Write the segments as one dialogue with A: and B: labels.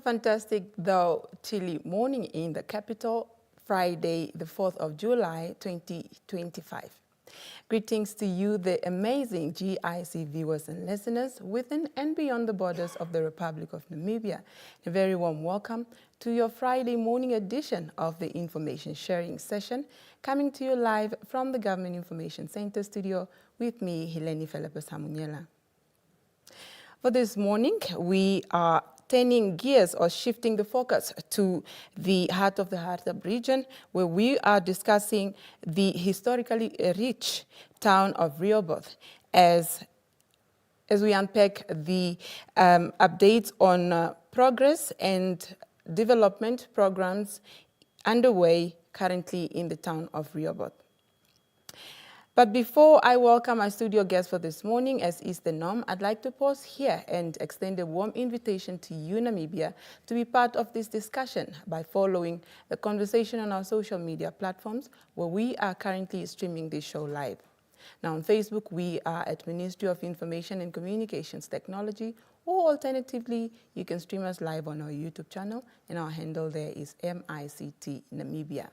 A: fantastic, though chilly morning in the capital, Friday, the 4th of July, 2025. Greetings to you, the amazing GIC viewers and listeners within and beyond the borders of the Republic of Namibia. A very warm welcome to your Friday morning edition of the Information Sharing Session, coming to you live from the Government Information Center studio with me, Heleni Felepe-Samunyela. For this morning, we are turning gears or shifting the focus to the heart of the Hartab region, where we are discussing the historically rich town of REHOBOTH as we unpack the updates on progress and development programs underway currently in the town of REHOBOTH. But before I welcome our studio guest for this morning, as is the norm, I'd like to pause here and extend a warm invitation to you, Namibia, to be part of this discussion by following the conversation on our social media platforms, where we are currently streaming this show live. Now on Facebook, we are at Ministry of Information and Communications Technology, or alternatively, you can stream us live on our YouTube channel, and our handle there is MICT Namibia.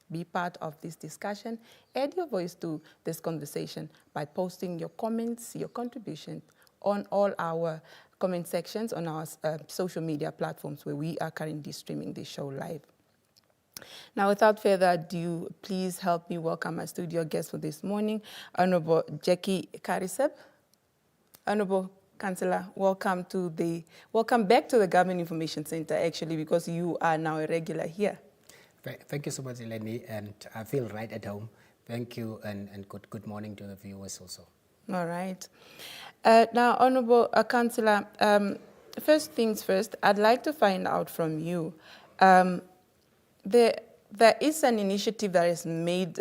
A: Be part of this discussion. Add your voice to this conversation by posting your comments, your contributions on all our comment sections on our social media platforms where we are currently streaming this show live. Now, without further ado, please help me welcome my studio guest for this morning, Honorable Jackie Kariseb. Honorable Councillor, welcome back to the Government Information Center, actually, because you are now a regular here.
B: Thank you so much, Eleni, and I feel right at home. Thank you, and good morning to the viewers also.
A: All right. Now, Honorable Councillor, first things first, I'd like to find out from you. There is an initiative that has made,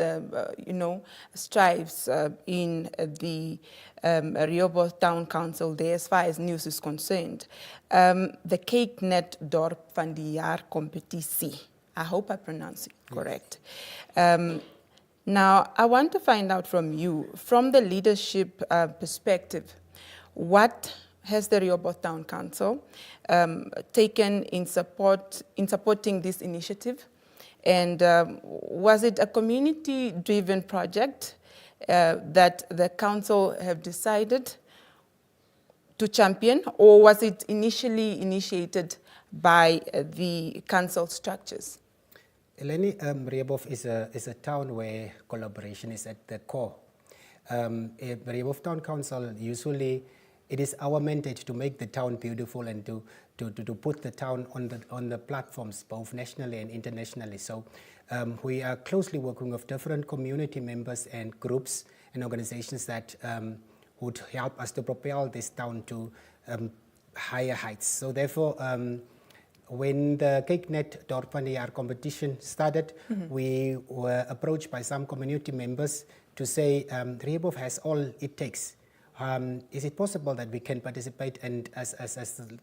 A: strides in the REHOBOTH Town Council there as far as news is concerned. The Cake Net Dorp van die Jaar competitie. I hope I pronounce it correct. Now, I want to find out from you, from the leadership perspective, what has the REHOBOTH Town Council taken in supporting this initiative? And was it a community-driven project that the council have decided to champion, or was it initially initiated by the council structures?
B: Eleni, REHOBOTH is a town where collaboration is at the core. REHOBOTH Town Council, usually it is our mandate to make the town beautiful and to put the town on the platforms both nationally and internationally. So we are closely working with different community members and groups and organizations that would help us to propel this town to higher heights. So therefore, when the Cake Net Dorp van die Jaar competition started, we were approached by some community members to say, REHOBOTH has all it takes. Is it possible that we can participate? And as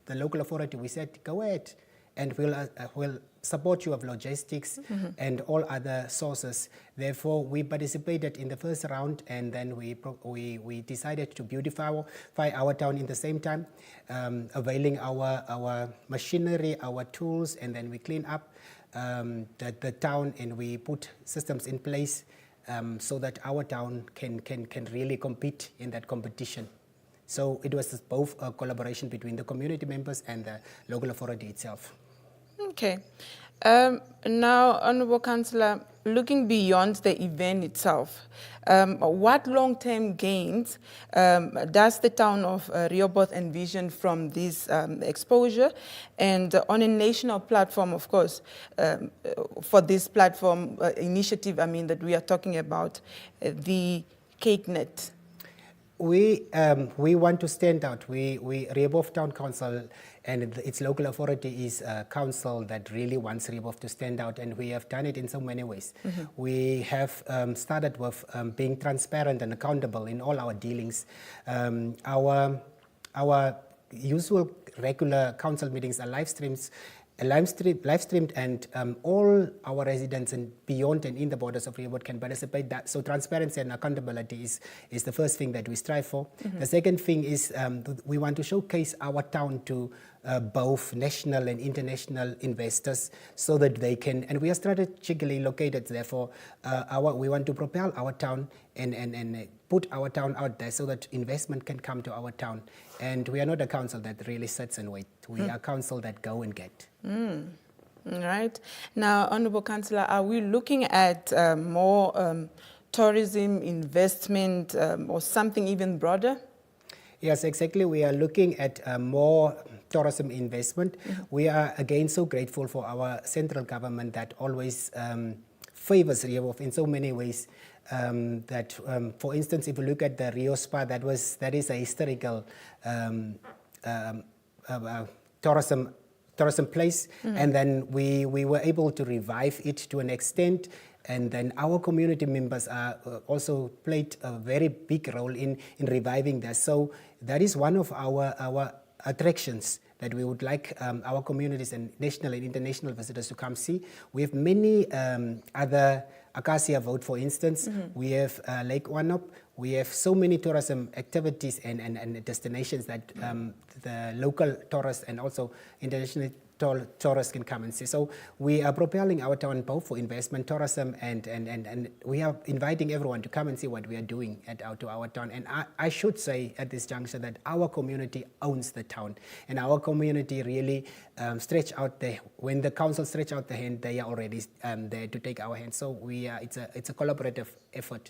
B: the local authority, we said, go ahead, and we'll support you with logistics and all other sources. Therefore, we participated in the first round, and then we decided to beautify our town in the same time, availing our machinery, our tools, and then we clean up the town, and we put systems in place so that our town can really compete in that competition. So it was both a collaboration between the community members and the local authority itself.
A: Okay. Now, Honorable Councillor, looking beyond the event itself, what long-term gains does the town of REHOBOTH envision from this exposure? And on a national platform, of course, for this platform initiative, that we are talking about, the Cake Net.
B: We want to stand out. REHOBOTH Town Council and its local authority is a council that really wants REHOBOTH to stand out, and we have done it in so many ways. We have started with being transparent and accountable in all our dealings. Our usual regular council meetings are live streamed, and all our residents and beyond and in the borders of REHOBOTH can participate. So transparency and accountability is the first thing that we strive for. The second thing is we want to showcase our town to both national and international investors so that they can, and we are strategically located, therefore we want to propel our town and put our town out there so that investment can come to our town. And we are not a council that really sits and wait. We are a council that go and get.
A: All right. Now, Honorable Councillor, are we looking at more tourism investment or something even broader?
B: Yes, exactly. We are looking at more tourism investment. We are again so grateful for our central government that always favors Rehoboth in so many ways. For instance, if you look at the Rio Spa, that is a historical tourism place, and then we were able to revive it to an extent. And then our community members are also played a very big role in reviving that. So that is one of our attractions that we would like our communities and national and international visitors to come see. We have many other, Acacia Vote for instance, we have Lake Wanop, we have so many tourism activities and destinations that the local tourists and also international tourists can come and see. So we are propelling our town both for investment, tourism, and we are inviting everyone to come and see what we are doing to our town. And I should say at this juncture that our community owns the town, and our community really stretch out the, when the council stretch out the hand, they are already there to take our hand. So we are, it's a collaborative effort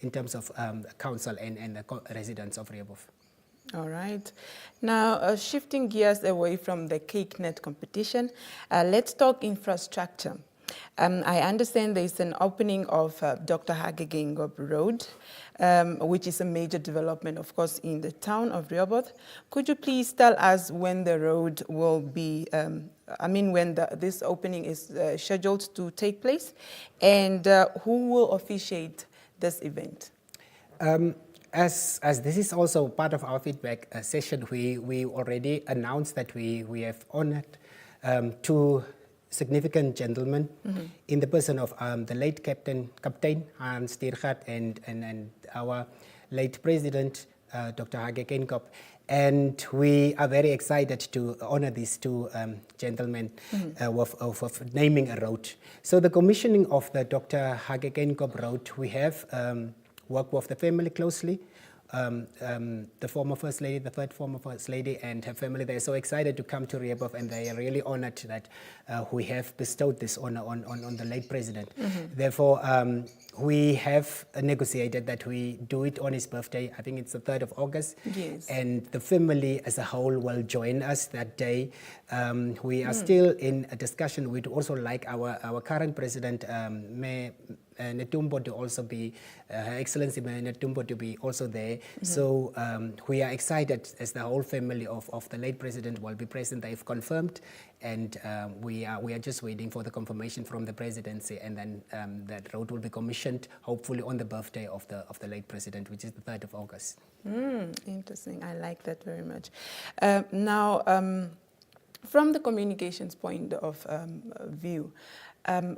B: in terms of council and the residents of Rehoboth.
A: All right. Now, shifting gears away from the cake net competition, let's talk infrastructure. I understand there is an opening of Dr. Hage Geingob Road, which is a major development, of course, in the town of Rehoboth. Could you please tell us when the road will be, when this opening is scheduled to take place, and who will officiate this event?
B: As this is also part of our feedback session, we already announced that we have honored two significant gentlemen in the person of the late Captain Hans Diergaard and our late President, Dr. Hage Geingob. And we are very excited to honor these two gentlemen of naming a road. So the commissioning of the Dr. Hage Geingob Road, we have work with the family closely, the former First Lady, the third former First Lady and her family. They're so excited to come to Rehoboth, and they are really honored that we have bestowed this honor on the late President. Therefore, we have negotiated that we do it on his birthday. I think it's the 3rd of August.
A: Yes.
B: And the family as a whole will join us that day. We are still in a discussion. We'd also like our current President, Mayor Netumbo, to also be, Her Excellency Mayor Netumbo, to be also there. So we are excited as the whole family of the late President will be present. They've confirmed, and we are just waiting for the confirmation from the Presidency, and then that road will be commissioned, hopefully on the birthday of the late President, which is the 3rd of August.
A: Interesting. I like that very much. Now, from the communications point of view,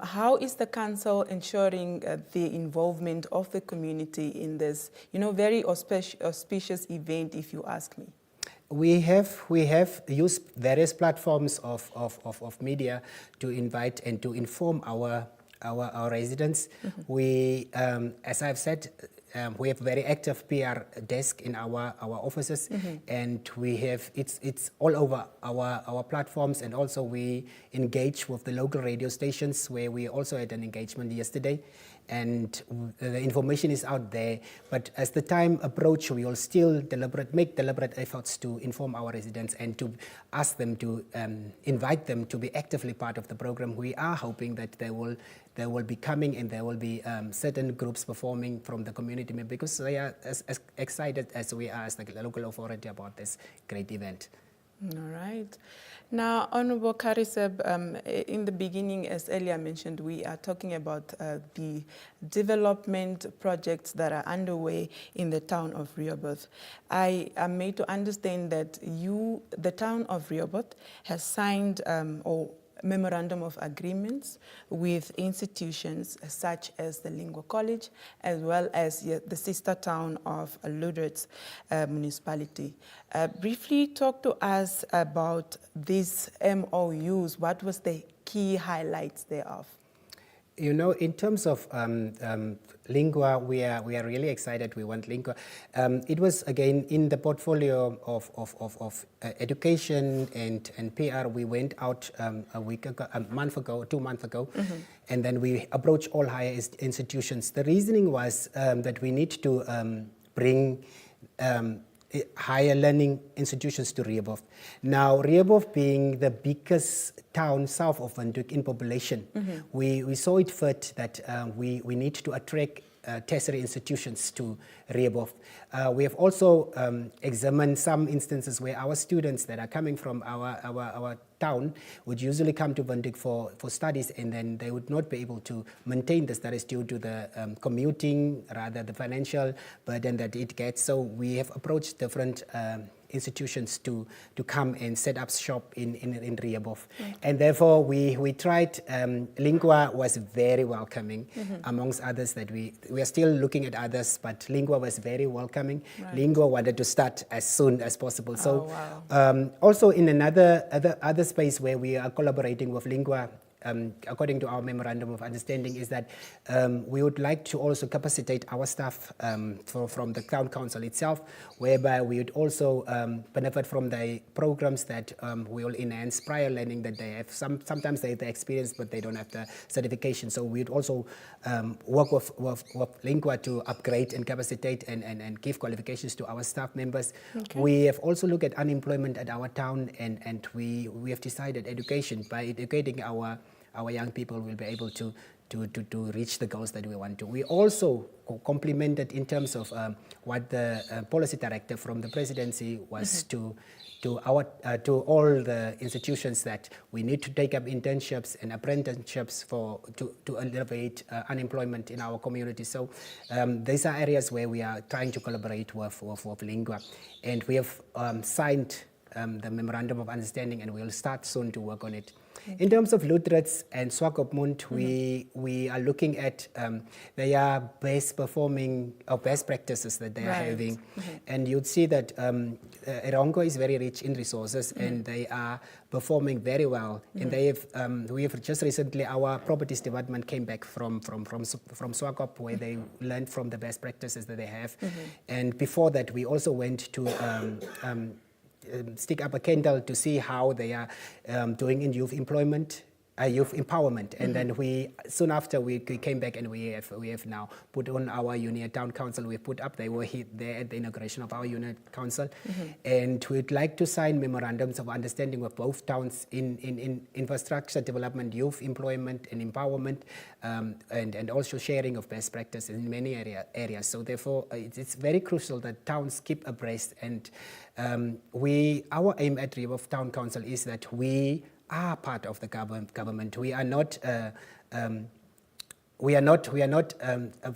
A: how is the council ensuring the involvement of the community in this, very auspicious event, if you ask me?
B: We have used various platforms of media to invite and to inform our residents. We, as I've said, we have very active PR desk in our offices, and we have it's all over our platforms, and also we engage with the local radio stations, where we also had an engagement yesterday, and the information is out there. But as the time approaches, we will still make deliberate efforts to inform our residents and to ask them to invite them to be actively part of the program. We are hoping that they will be coming, and there will be certain groups performing from the community, because they are as excited as we are as the local authority about this great event.
A: All right. Now, Honorable Kariseb, in the beginning, as earlier mentioned, we are talking about the development projects that are underway in the town of Rehoboth. I am made to understand that the town of Rehoboth has signed or memorandum of agreements with institutions such as the Lingua College, as well as the sister town of Ludwig's municipality. Briefly talk to us about these MOUs. What was the key highlights thereof?
B: You know, in terms of Lingua, we are really excited. We want Lingua. It was again in the portfolio of education and PR. We went out a month ago, 2 months ago, and then we approached all higher institutions. The reasoning was that we need to bring higher learning institutions to REHOBOTH. Now, REHOBOTH being the biggest town south of Windhoek in population, we saw it fit that we need to attract tertiary institutions to REHOBOTH. We have also examined some instances where our students that are coming from our town would usually come to Windhoek for studies, and then they would not be able to maintain the studies due to the commuting, rather the financial burden that it gets. So we have approached different institutions to come and set up shop in REHOBOTH. And therefore we tried, Lingua was very welcoming, amongst others that we are still looking at others, but Lingua was very welcoming. Lingua wanted to start as soon as possible. So also in other space where we are collaborating with Lingua, according to our memorandum of understanding, is that we would like to also capacitate our staff from the town council itself, whereby we would also benefit from the programs that will enhance prior learning that they have. Sometimes they have the experience, but they don't have the certification. So we would also work with Lingua to upgrade and capacitate and give qualifications to our staff members. We have also looked at unemployment at our town, and we have decided education. By educating our young people, will be able to reach the goals that we want to. We also complemented in terms of what the policy directive from the presidency was to all the institutions, that we need to take up internships and apprenticeships to alleviate unemployment in our community. So these are areas where we are trying to collaborate with Lingua, and we have signed the memorandum of understanding, and we'll start soon to work on it. In terms of Lutrets and Swakopmund, we are looking at their best performing or best practices that they are having. And you'd see that Erongo is very rich in resources, and they are performing very well. And they have, we have just recently, our properties department came back from Swakop, where they learned from the best practices that they have. And before that, we also went to stick up a candle to see how they are doing in youth employment, youth empowerment. And then we, soon after we came back, and we have now put on our Union Town Council. We put up, they were there at the inauguration of our Union Council. And we'd like to sign memorandums of understanding with both towns in infrastructure development, youth employment and empowerment, and also sharing of best practices in many areas. So therefore, it's very crucial that towns keep abreast. And our aim at REHOBOTH Town Council is that we are part of the government. We are not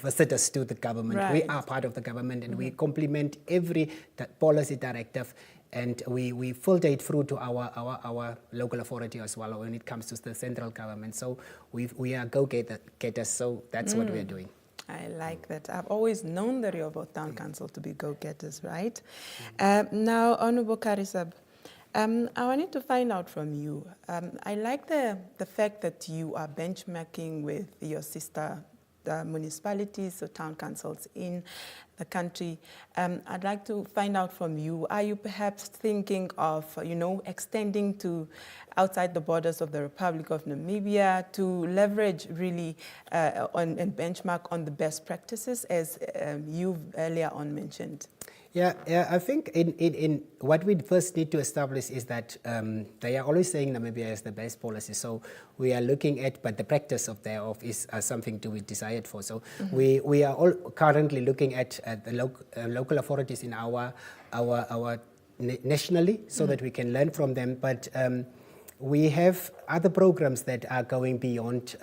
B: visitors to the government. We are part of the government, and we complement every policy directive, and we filter it through to our local authority as well when it comes to the central government. So we are go-getters. So that's what we are doing.
A: I like that. I've always known the REHOBOTH Town Council to be go-getters, right? Now, Honorable Karisab, I wanted to find out from you. I like the fact that you are benchmarking with your sister municipalities or town councils in the country. I'd like to find out from you, are you perhaps thinking of, extending to outside the borders of the Republic of Namibia to leverage really and benchmark on the best practices, as you earlier on mentioned?
B: Yeah, I think in what we first need to establish is that they are always saying Namibia is the best policy. So we are looking at, but the practice of thereof is something to be desired for. So we are all currently looking at the local authorities in our nationally, so that we can learn from them. But we have other programs that are going beyond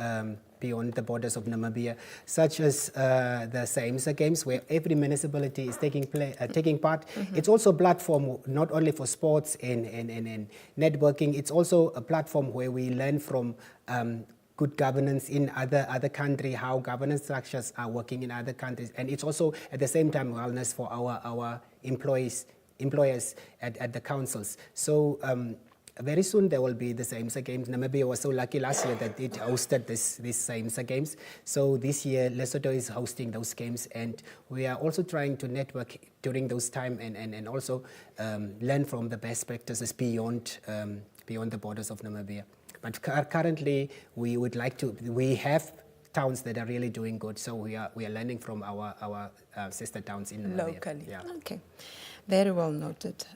B: beyond the borders of Namibia, such as the SAMSA Games, where every municipality is taking part. It's also a platform not only for sports and networking, it's also a platform where we learn from good governance in other countries, how governance structures are working in other countries, and it's also at the same time wellness for our employers at the councils. So very soon there will be the SAMSA Games. Namibia was so lucky last year that it hosted these SAMSA Games. So this year Lesotho is hosting those games, and we are also trying to network during those time and also learn from the best practices beyond the borders of Namibia. But currently, we have towns that are really doing good, so we are learning from our sister towns in Namibia.
A: Locally.
B: Yeah.
A: Okay, very well noted,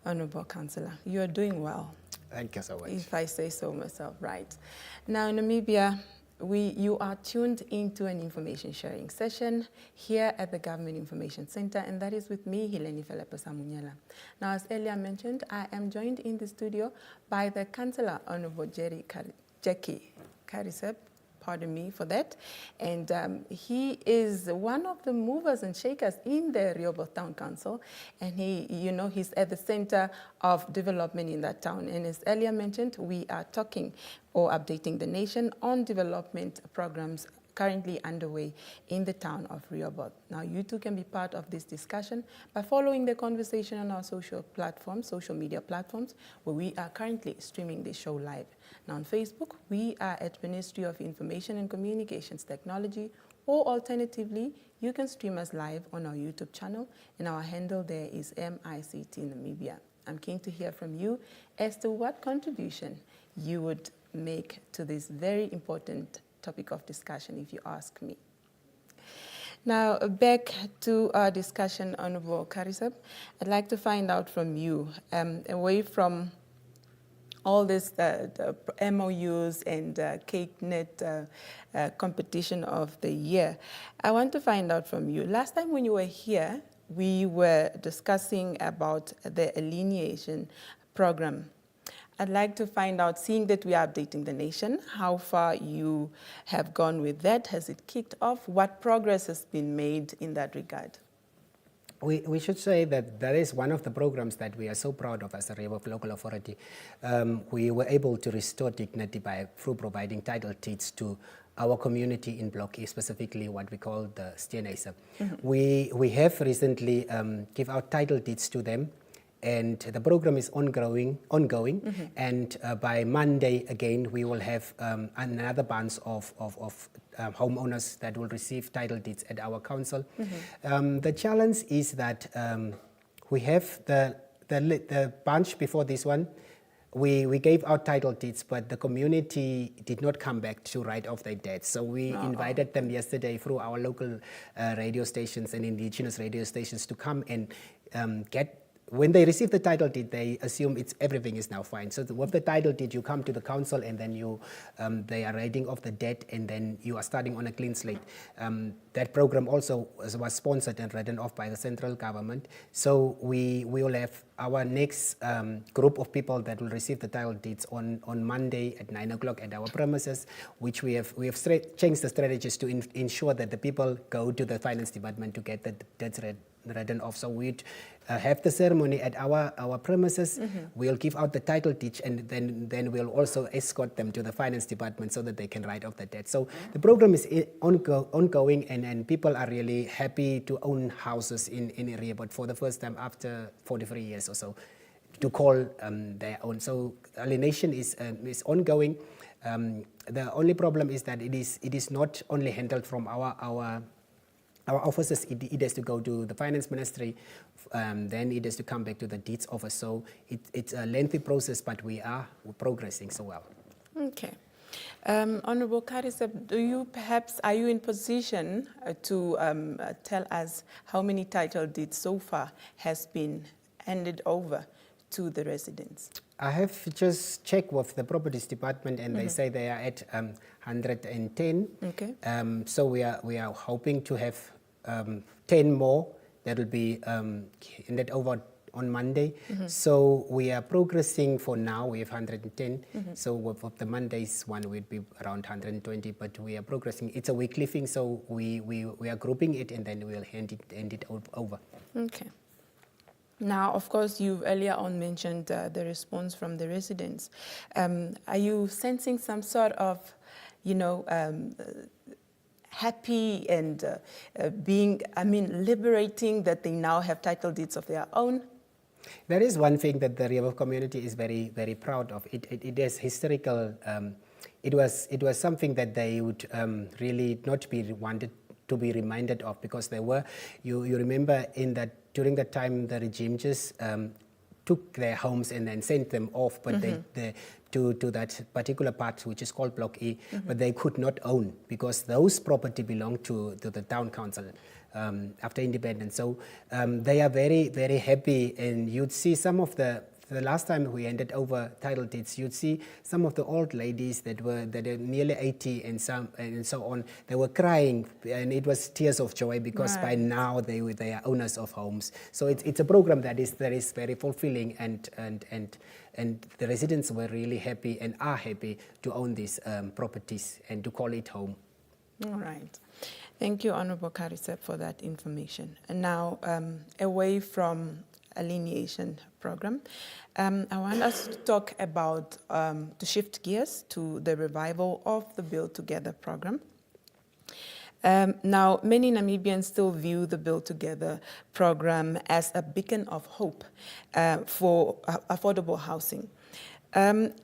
A: Honourable Councillor. You are doing well.
B: Thank you so much.
A: If I say so myself, right. Now, Namibia, you are tuned into an information sharing session here at the Government Information Center, and that is with me, Hileni Felepa-Samunyela. Now, as earlier mentioned, I am joined in the studio by the Councillor, Honourable Jackie Karisep, pardon me for that, and he is one of the movers and shakers in the REHOBOTH Town Council, and he's at the center of development in that town. And as earlier mentioned, we are talking or updating the nation on development programs currently underway in the town of REHOBOTH. Now, you too can be part of this discussion by following the conversation on our social media platforms, where we are currently streaming this show live. Now, on Facebook, we are at Ministry of Information and Communications Technology, or alternatively, you can stream us live on our YouTube channel, and our handle there is MICT Namibia. I'm keen to hear from you as to what contribution you would make to this very important topic of discussion, if you ask me. Now, back to our discussion, Honourable Karisep, I'd like to find out from you, away from all this MOUs and CakeNet competition of the year, I want to find out from you. Last time when you were here, we were discussing about the alienation program. I'd like to find out, seeing that we are updating the nation, how far you have gone with that. Has it kicked off? What progress has been made in that regard?
B: We should say that that is one of the programs that we are so proud of as a REHOBOTH local authority. We were able to restore dignity through providing title deeds to our community in Block E, specifically what we call the Steenhuise. We have recently give out title deeds to them, and the program is ongoing. And by Monday again, we will have another bunch of homeowners that will receive title deeds at our council. The challenge is that we have the bunch before this one. We gave out title deeds, but the community did not come back to write off their debts. So we invited them yesterday through our local radio stations and indigenous radio stations to come and when they receive the title deed, they assume everything is now fine. So with the title deed, you come to the council, and then they are writing off the debt, and then you are starting on a clean slate. That program also was sponsored and written off by the central government. So we will have our next group of people that will receive the title deeds on Monday at 9 o'clock at our premises, which we have changed the strategies to ensure that the people go to the finance department to get the debts written off. So we'd have the ceremony at our premises. We'll give out the title deed, and then we'll also escort them to the finance department so that they can write off the debt. So the program is ongoing, and people are really happy to own houses in REHOBOTH for the first time after 43 years or so, to call their own. So alienation is ongoing. The only problem is that it is not only handled from our offices. It has to go to the finance ministry, then it has to come back to the deeds office. So it's a lengthy process, but we're progressing so well.
A: Okay. Honourable Karisep, are you in position to tell us how many title deeds so far has been handed over to the residents?
B: I have just checked with the properties department, and they say they are at 110.
A: Okay.
B: So we are hoping to have 10 more that will be handed over on Monday. So we are progressing for now. We have 110. So of the Mondays one would be around 120, but we are progressing. It's a weekly thing, so we are grouping it and then we'll hand it over.
A: Okay. Now, of course, you've earlier on mentioned the response from the residents. Are you sensing some sort of, happy and liberating that they now have title deeds of their own?
B: There is one thing that the REHOBOTH community is very, very proud of. It is historical. It was something that they would really not be wanted to be reminded of, because there were, you remember during that time the regime just took their homes and then sent them off, but they to that particular part which is called Block E, but they could not own, because those property belonged to the town council after independence. So they are very, very happy, and you'd see some of the last time we handed over title deeds, you'd see some of the old ladies that are nearly 80 and so on. They were crying, and it was tears of joy, because by now they are owners of homes. So it's a program that is very fulfilling, and the residents were really happy and are happy to own these properties and to call it home.
A: All right. Thank you, Honorable Karisep, for that information. And now, away from alienation program, I want us to talk about, to shift gears to the revival of the Build Together program. Now, many Namibians still view the Build Together program as a beacon of hope for affordable housing.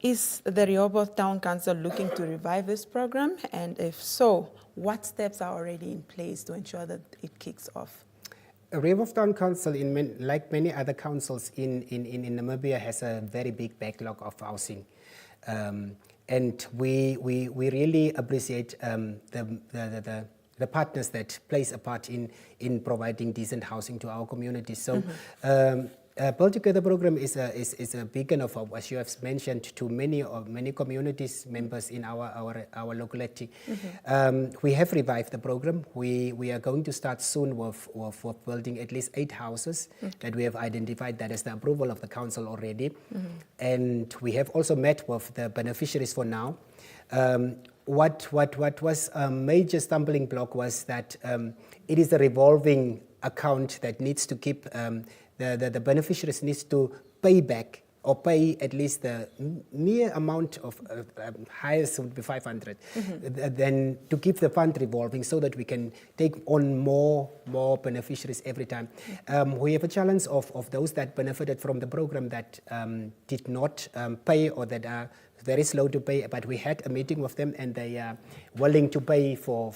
A: Is the REHOBOTH Town Council looking to revive this program? And if so, what steps are already in place to ensure that it kicks off?
B: REHOBOTH Town Council, like many other councils in Namibia, has a very big backlog of housing. And we really appreciate the partners that plays a part in providing decent housing to our communities. So Build Together program is a beacon of hope, as you have mentioned, to many communities members in our locality. We have revived the program. We are going to start soon with building at least 8 houses that we have identified. That is the approval of the council already, and we have also met with the beneficiaries for now. What was a major stumbling block was that it is a revolving account that needs to keep. The beneficiaries needs to pay back, or pay at least the near amount of highest would be 500, then to keep the fund revolving so that we can take on more beneficiaries every time. We have a challenge of those that benefited from the program that did not pay, or that are very slow to pay, but we had a meeting with them and they are willing to pay for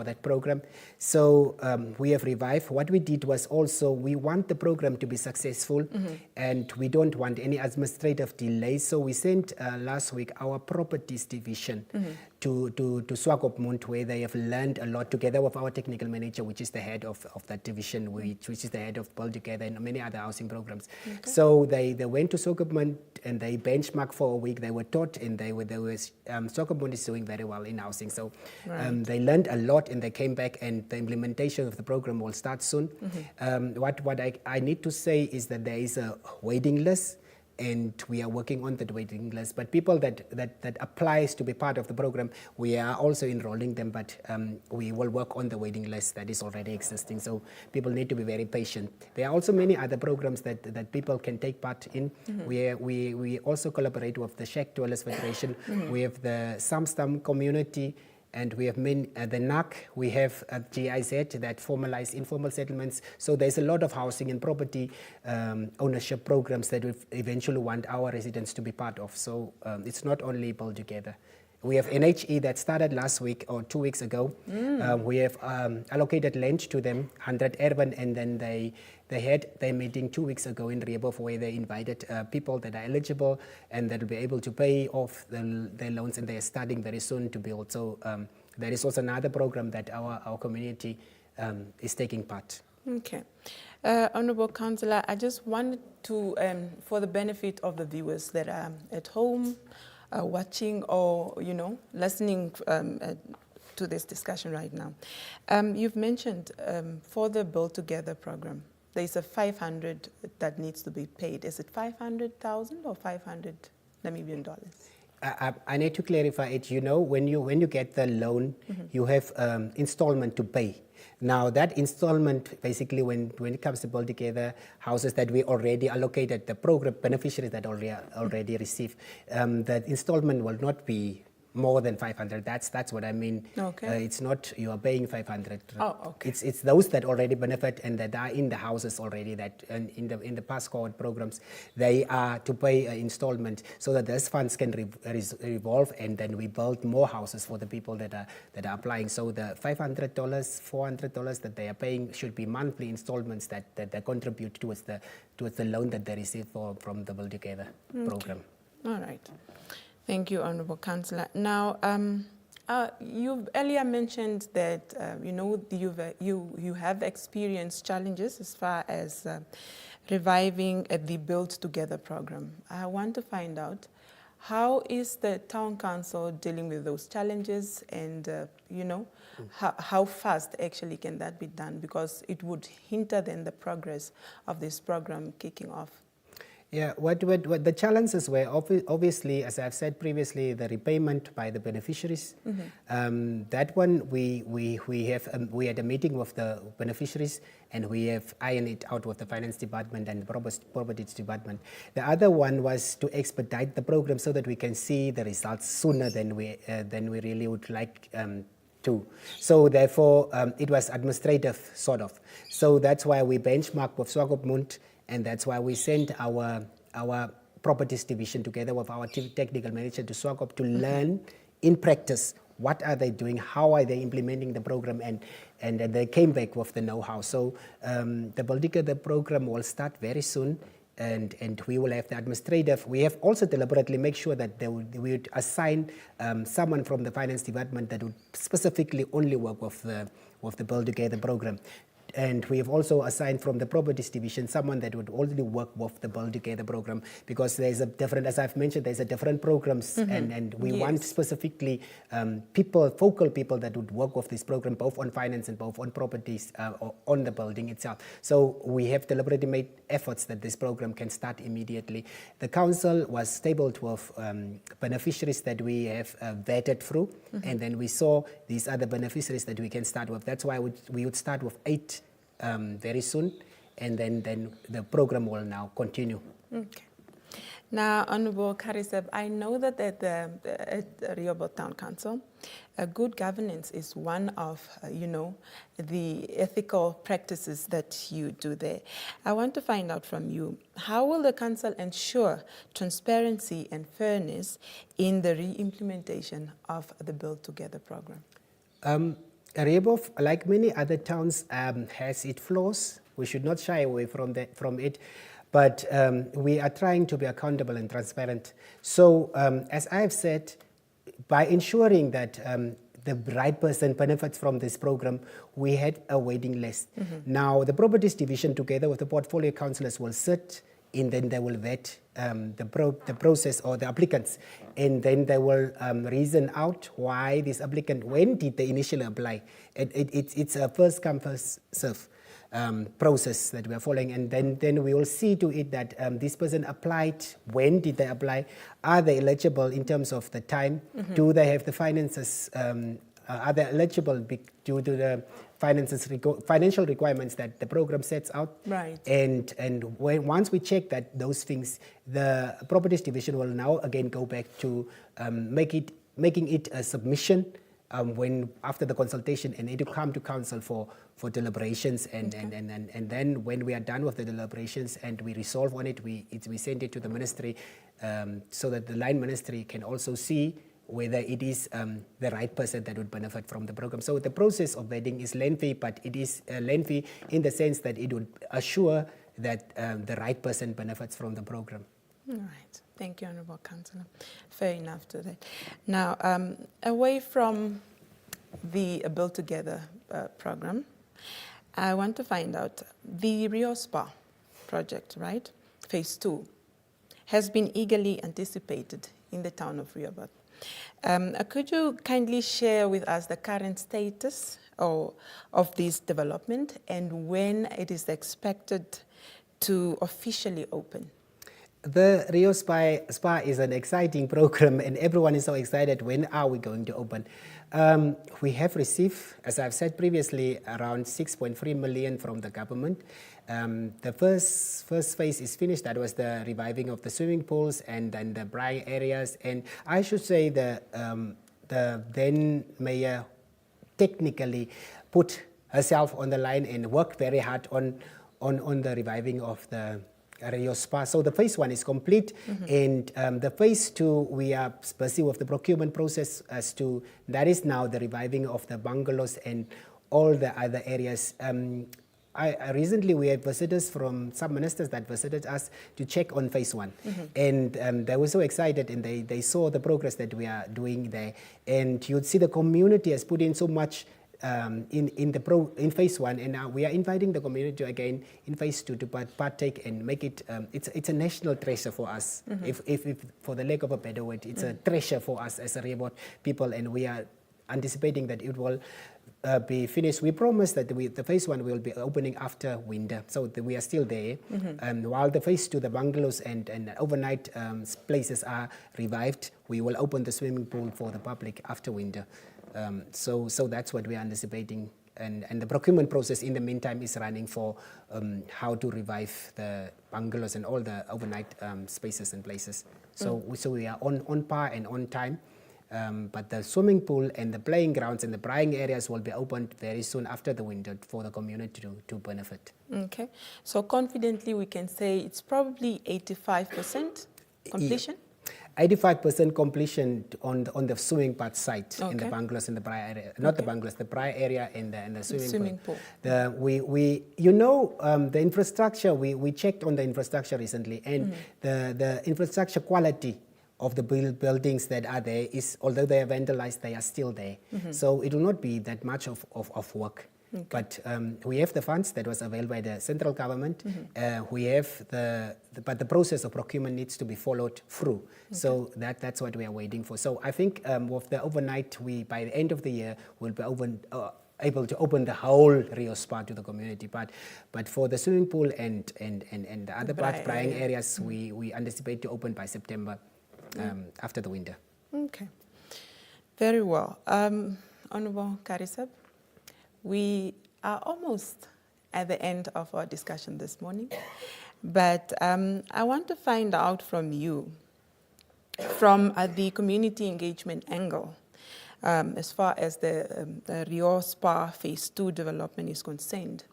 B: that program. So we have revived. What we did was also, we want the program to be successful, and we don't want any administrative delays. So we sent last week our properties division to Swakopmund, where they have learned a lot, together with our technical manager, which is the head of that division, which is the head of Build Together and many other housing programs. So they went to Swakopmund and they benchmarked for a week. They were taught, and Swakopmund is doing very well in housing. So they learned a lot, and they came back, and the implementation of the program will start soon. What I need to say is that there is a waiting list, and we are working on that waiting list. But people that applies to be part of the program, we are also enrolling them, but we will work on the waiting list that is already existing. So people need to be very patient. There are also many other programs that people can take part in. We also collaborate with the Shack Dwellers Federation. We have the Samstam community, and we have the NAC, we have GIZ that formalize informal settlements. So there's a lot of housing and property ownership programs that we eventually want our residents to be part of. So it's not only Build Together. We have NHE that started last week or 2 weeks ago. We have allocated land to them, 100 urban, and then they had their meeting 2 weeks ago in REHOBOTH, where they invited people that are eligible and that will be able to pay off their loans, and they are starting very soon to build. So there is also another program that our community is taking part.
A: Okay. Honorable Councillor, I just wanted to, for the benefit of the viewers that are at home, watching or, listening to this discussion right now. You've mentioned for the Build Together program, there's a 500 that needs to be paid. Is it 500,000 or 500 Namibian dollars?
B: I need to clarify it. You know, when you get the loan, you have installment to pay. Now that installment, basically, when it comes to build together houses that we already allocated, the program beneficiaries that already receive, that installment will not be more than 500. That's what I mean.
A: Okay.
B: It's not you are paying 500.
A: Oh, okay.
B: It's those that already benefit and that are in the houses already, that in the past cohort programs, they are to pay an installment so that those funds can revolve, and then we build more houses for the people that are applying. So the $500, $400 that they are paying should be monthly installments that they contribute towards the loan that they receive from the Build Together program.
A: All right. Thank you, Honourable Councillor. Now, you've earlier mentioned that you have experienced challenges as far as reviving the Build Together program. I want to find out, how is the Town Council dealing with those challenges, and how fast actually can that be done, because it would hinder then the progress of this program kicking off?
B: Yeah, what the challenges were, obviously, as I've said previously, the repayment by the beneficiaries. That one we had a meeting with the beneficiaries, and we have ironed it out with the finance department and the properties department. The other one was to expedite the program so that we can see the results sooner than we really would like to. So therefore, it was administrative, sort of. So that's why we benchmarked with Swakopmund. And that's why we sent our properties division together with our technical manager to Swakop to learn in practice what are they doing, how are they implementing the program, and they came back with the know-how. So the Build Together program will start very soon, and we will have the administrative. We have also deliberately make sure that we would assign someone from the finance department that would specifically only work with the Build Together program. And we have also assigned from the properties division someone that would already work with the Build Together program, because there's a different, as I've mentioned, there's a different programs, and we want specifically focal people that would work with this program, both on finance and both on properties or on the building itself. So we have deliberately made efforts that this program can start immediately. The council was stabled with beneficiaries that we have vetted through, and then we saw these other beneficiaries that we can start with. That's why we would start with 8 very soon, and then the program will now continue.
A: Okay. Now, Honourable Kariseb, I know that at REHOBOTH Town Council, good governance is one of, the ethical practices that you do there. I want to find out from you, how will the council ensure transparency and fairness in the re-implementation of the Build Together program?
B: REHOBOTH, like many other towns, has its flaws. We should not shy away from it. But we are trying to be accountable and transparent. So, as I have said, by ensuring that the right person benefits from this program, we had a waiting list. Now, the properties division, together with the portfolio councillors, will sit, and then they will vet the process or the applicants, and then they will reason out why this applicant, when did they initially apply. It's a first come, first serve process that we are following, and then we will see to it that this person applied, when did they apply, are they eligible in terms of the time, do they have the finances, are they eligible due to the financial requirements that the program sets out. Right. And once we check that those things, the properties division will now again go back to making it a submission after the consultation, and it will come to council for deliberations, and then when we are done with the deliberations and we resolve on it, we send it to the ministry, so that the line ministry can also see whether it is the right person that would benefit from the program. So the process of vetting is lengthy, but it is lengthy in the sense that it would assure that the right person benefits from the program.
A: All right. Thank you, Honourable Councillor. Fair enough to that. Now, away from the Build Together program, I want to find out the Rio Spa project, right? Phase 2 has been eagerly anticipated in the town of REHOBOTH. Could you kindly share with us the current status of this development, and when it is expected to officially open?
B: The Rio Spa is an exciting program, and everyone is so excited. When are we going to open? We have received, as I've said previously, around 6.3 million from the government. The first phase is finished. That was the reviving of the swimming pools and then the braai areas. And I should say the then mayor technically put herself on the line and worked very hard on the reviving of the Rio Spa. So the phase 1 is complete, and the phase 2, we are busy with the procurement process as to, that is now the reviving of the bungalows and all the other areas. I recently, we had visitors from some ministers that visited us to check on phase 1, and they were so excited, and they saw the progress that we are doing there, and you'd see the community has put in so much in phase 1, and now we are inviting the community again in phase 2 to partake and make it. It's a national treasure for us. If for the lack of a better word, it's a treasure for us as a REHOBOTH people, and we are anticipating that it will be finished. We promise that the phase 1 will be opening after winter, so we are still there. While the phase 2, the bungalows and overnight places are revived, we will open the swimming pool for the public after winter. So that's what we are anticipating, and the procurement process in the meantime is running for how to revive the bungalows and all the overnight spaces and places. So we are on par and on time, but the swimming pool and the playing grounds and the braaiing areas will be opened very soon after the winter for the community to benefit.
A: Okay, so confidently we can say it's probably 85% completion?
B: 85% completion on the swimming part site in the bungalows and the braai area, not the bungalows, the braai area and the swimming pool. The infrastructure, we checked on the infrastructure recently, and the infrastructure quality of the buildings that are there is, although they are vandalized, they are still there. So it will not be that much of work. But we have the funds that was available by the central government. We have but the process of procurement needs to be followed through. So that's what we are waiting for. So I think with the overnight, by the end of the year, we'll be able to open the whole Rio Spa to the community. But for the swimming pool and the other braaiing areas, we anticipate to open by September after the winter.
A: Okay, very well. Honorable Karisab, we are almost at the end of our discussion this morning, but I want to find out from you, from the community engagement angle, as far as the Rio Spa Phase 2 development is concerned.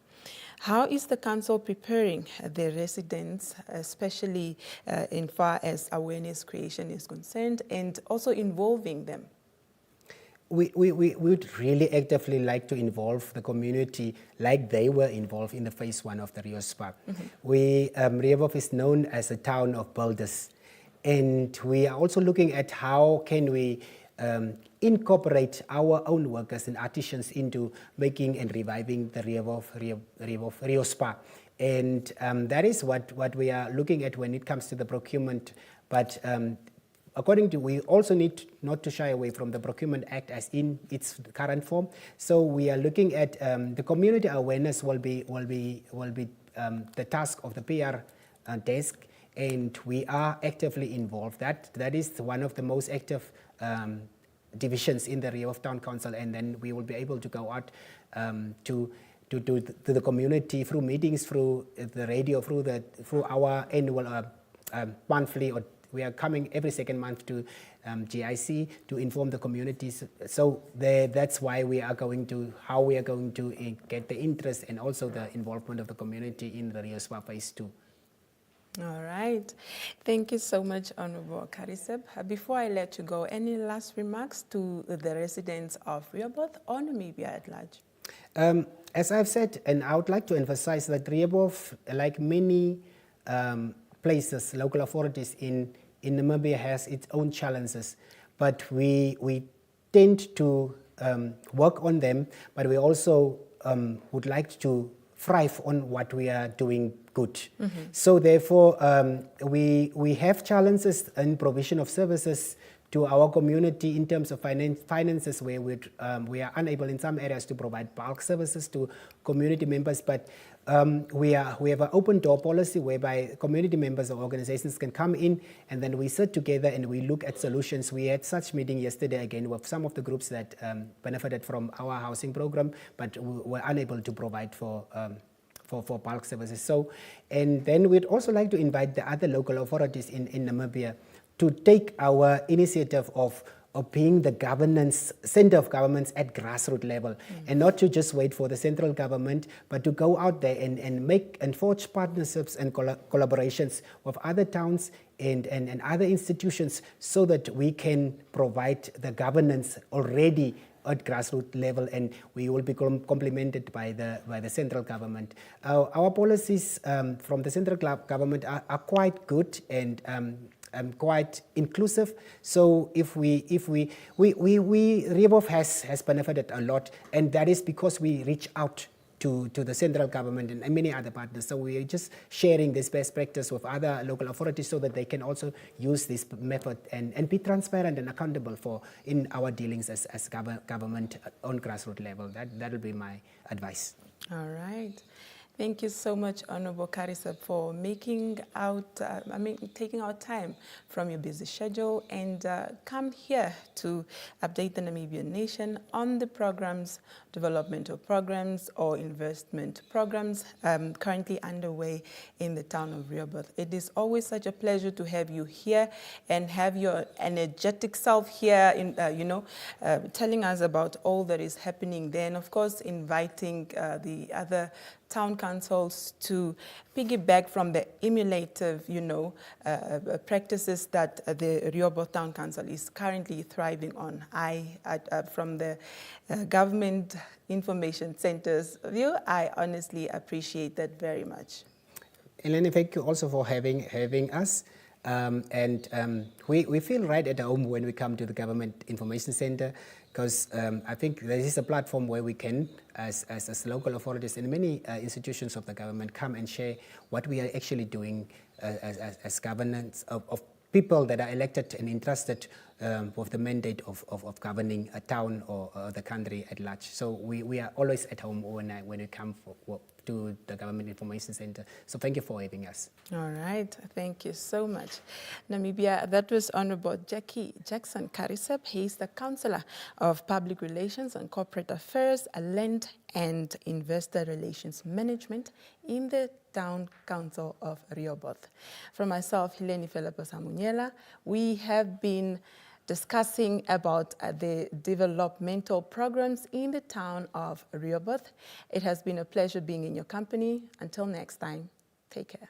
A: How is the council preparing the residents, especially in far as awareness creation is concerned, and also involving them?
B: We would really actively like to involve the community like they were involved in the phase 1 of the Rio Spa. REHOBOTH is known as a town of builders, and we are also looking at how can we incorporate our own workers and artisans into making and reviving the Rio Spa. And that is what we are looking at when it comes to the procurement. But according to, we also need not to shy away from the Procurement Act as in its current form. So we are looking at the community awareness will be the task of the PR desk, and we are actively involved. That is one of the most active divisions in the REHOBOTH Town Council, and then we will be able to go out to the community through meetings, through the radio, through our annual monthly, or we are coming every second month to GIC to inform the communities. So that's why we are going to, how we are going to get the interest and also the involvement of the community in the Rio Spa Phase 2.
A: All right. Thank you so much, Honorable Karisab. Before I let you go, any last remarks to the residents of REHOBOTH or Namibia at large?
B: As I've said, and I would like to emphasize that REHOBOTH, like many places, local authorities in Namibia, has its own challenges, but we tend to work on them, but we also would like to thrive on what we are doing good. So therefore, we have challenges in provision of services to our community in terms of finances, where we are unable in some areas to provide bulk services to community members, but we have an open door policy whereby community members or organizations can come in, and then we sit together and we look at solutions. We had such meeting yesterday again with some of the groups that benefited from our housing program, but were unable to provide for bulk services. So, and then we'd also like to invite the other local authorities in Namibia to take our initiative of being the governance, center of governments at grassroots level, and not to just wait for the central government, but to go out there and make and forge partnerships and collaborations with other towns and other institutions, so that we can provide the governance already at grassroots level, and we will be complemented by the central government. Our policies from the central government are quite good and quite inclusive. So if REHOBOTH has benefited a lot, and that is because we reach out to the central government and many other partners. So we are just sharing this best practice with other local authorities, so that they can also use this method and be transparent and accountable for in our dealings as government on grassroots level. That will be my advice.
A: All right. Thank you so much, Honorable Karisab, for taking out time from your busy schedule and come here to update the Namibian nation on the programs, developmental programs or investment programs currently underway in the town of REHOBOTH. It is always such a pleasure to have you here and have your energetic self here, telling us about all that is happening there, and of course inviting the other town councils to piggyback from the emulative, practices that the REHOBOTH Town Council is currently thriving on. From the government information center's view, I honestly appreciate that very much.
B: Eleni, thank you also for having us. We feel right at home when we come to the Government Information Center, because I think there is a platform where we can, as local authorities and many institutions of the government, come and share what we are actually doing as governance of people that are elected and entrusted with the mandate of governing a town or the country at large. So we are always at home when we come to the Government Information Center. So thank you for having us.
A: All right, thank you so much. Namibia, that was Honorable Jackie Jackson Karisab. He's the Councillor of Public Relations and Corporate Affairs, Land and Investor Relations Management in the Town Council of REHOBOTH. From myself, Heleni Felapo-Samunyela, we have been discussing about the developmental programs in the town of REHOBOTH. It has been a pleasure being in your company. Until next time, take care.